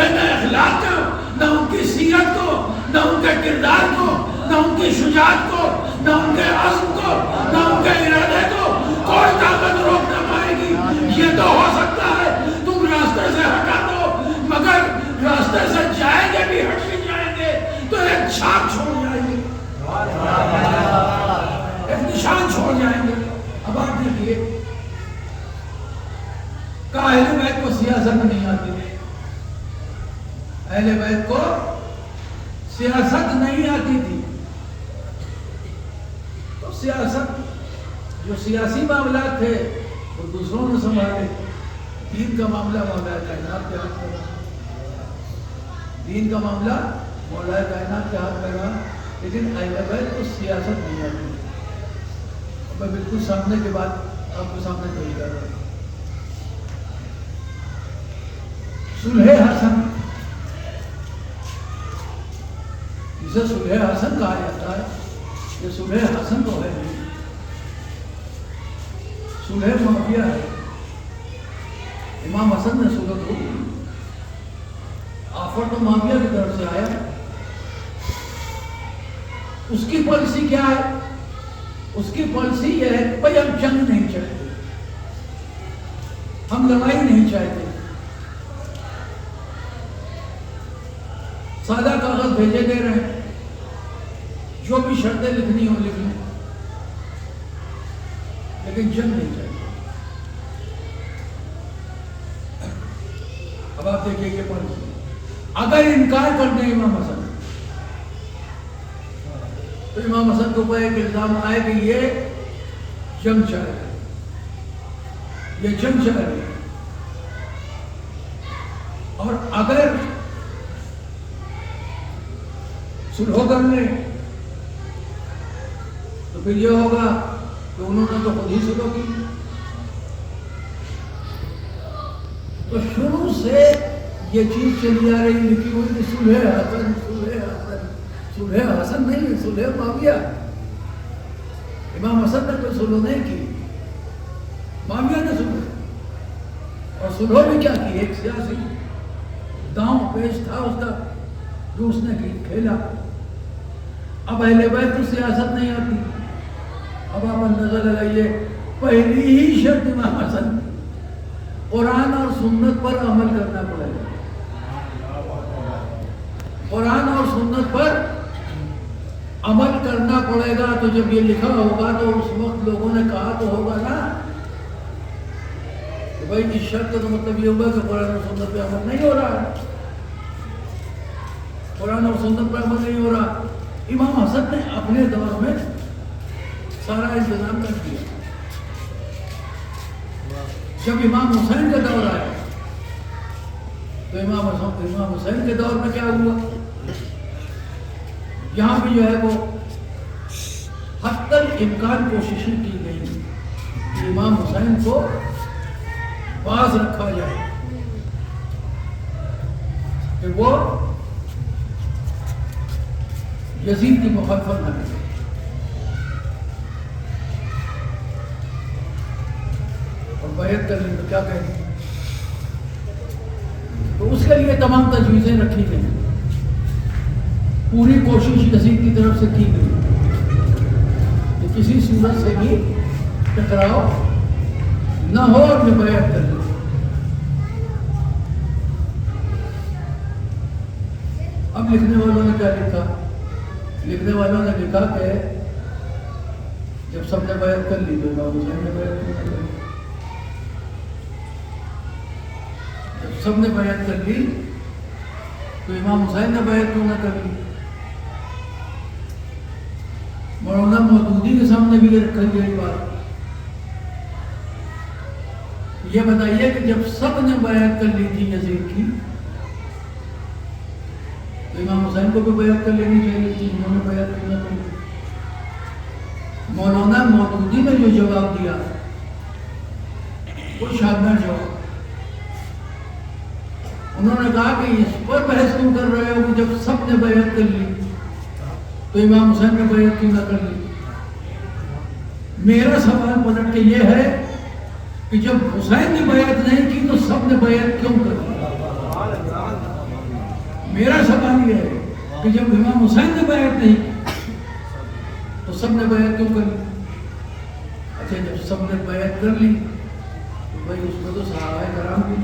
کے نہ اخلاق کو، نہ ان کی سیرت کو، نہ ان کے کردار کو، نہ ان کی شجاعت کو، نہ ان کے عزم کو، نہ ان کے ارادے کو کوئی طاقت روک نہ پائے گی۔ یہ تو ہو سکتا ہے تم راستے سے ہٹا دو، مگر راستے سے جائیں گے بھی ہٹ کے جائیں گے تو ایک چھاپ چھوڑ جائیں گے، ایک نشان چھوڑ جائیں گے۔ اب آپ دیکھیے کہ اہل بیت کو سیاست نہیں آتی تھی، اہل بیت کو سیاست نہیں آتی تھی، تو سیاست جو سیاسی معاملات تھے وہ دوسروں نے سنبھالے، دین کا معاملہ مولا کائنات کے ہاتھ میں رہا، دین کا معاملہ مولا کائنات کے ہاتھ میں رہا، لیکن اہل بیت کو سیاست نہیں آتی۔ میں بالکل سامنے کے بعد آپ کے سامنے پیش کر رہا ہوں۔ صلح حسن، جسے صلح حسن کہا جاتا ہے، یہ صلح حسن تو ہے نہیں، صلح معاویہ ہے۔ امام حسن نے صلح کو آفر تو معاویہ کی طرف سے آیا، اس کی پالیسی کیا ہے؟ اس کی پالیسی یہ ہے کہ بھائی ہم جنگ نہیں چاہتے، ہم لڑائی نہیں چاہتے، سادہ کاغذ بھیجے دے رہے ہیں، جو بھی شرطیں لکھنی ہو لکھ لیں، لیکن جنگ نہیں چاہتے۔ اب آپ دیکھیے کہ پالیسی اگر انکار کر دیں امام حسن تو امام حسن کو ایک الزام آئے کہ یہ جنگ چاہ رہے ہیں، یہ جنگ چاہ رہے ہیں، اور اگر صلح کر لیں تو پھر یہ ہوگا کہ انہوں نے تو خود ہی صلح کی۔ تو شروع سے یہ چیز چلی آ رہی لکھی ہوئی کہ صلح حسن، صلح حسن، صلح حسن نہیں ہے، صلح معاویہ۔ امام حسن نے کوئی صلح نہیں کی، معاویہ نے صلح، اور صلح بھی کیا کی؟ ایک سیاسی داؤں پیش تھا اس کا جو اس نے کھیلا۔ اب اہل بیت کو سیاست نہیں آتی۔ اب آپ اندازہ لگائیے، پہلی ہی شرط امام حسن، قرآن اور سنت پر عمل کرنا پڑے گا، قرآن اور سنت پر عمل کرنا پڑے گا۔ تو جب یہ لکھا ہوگا تو اس وقت لوگوں نے کہا تو ہوگا نا کہ بھائی اس شرط کا مطلب یہ ہوگا کہ قرآن اور سنت پہ عمل نہیں ہو رہا ہے، قرآن اور سنت پر عمل نہیں ہو رہا۔ امام حسن نے اپنے دور میں سارا انتظام کر دیا۔ جب امام حسین کا دور آیا تو امام حسین کے دور میں کیا ہوا؟ یہاں بھی جو ہے وہ حتی الامکان کوششیں کی گئی کہ امام حسین کو باز رکھا جائے کہ وہ یزید کی مخالفت نہ کرے۔ اور بیعت کر لی تو کیا کہیں گے؟ تو اس کے لیے تمام تجویزیں رکھی گئی، پوری کوشش یزید کی طرف سے کی گئی کہ کسی صورت سے بھی ٹکراؤ نہ ہو اور یہ بیعت کر لے۔ اب لکھنے والوں نے کیا لکھا؟ لکھنے والوں نے لکھا کہ جب سب نے بیعت کر لی تو امام حسین نے بیعت کیوں نہ کری؟ جب سب نے بیعت کر لی تو امام حسین نے بیعت کیوں نہ کری؟ مولانا مودودی کے سامنے بھی یہ رکھی گئی بات۔ یہ بتائیے کہ جب سب نے بیعت کر لی تھی یزید کی تو امام حسین کو بھی بیعت کر لینی چاہیے تھی، انہوں نے بیعت کیوں نہ کری؟ مولانا مودودی نے جو جواب دیا وہ شاندار جواب، انہوں نے کہا کہ اس پر بحث کیوں کر رہے ہو کہ جب سب نے بیعت کر لی تو امام حسین نے بیعت کیوں نہ کر لی؟ میرا سوال پلٹ کے یہ ہے کہ جب حسین نے بیعت نہیں کی تو سب نے بیعت کیوں کر لی؟ میرا سوال یہ ہے کہ جب امام حسین نے بیعت نہیں کی تو سب نے بیعت کیوں کر لی؟ اچھا جب سب نے بیعت کر لی تو بھائی اس میں تو صحابہ کرام بھی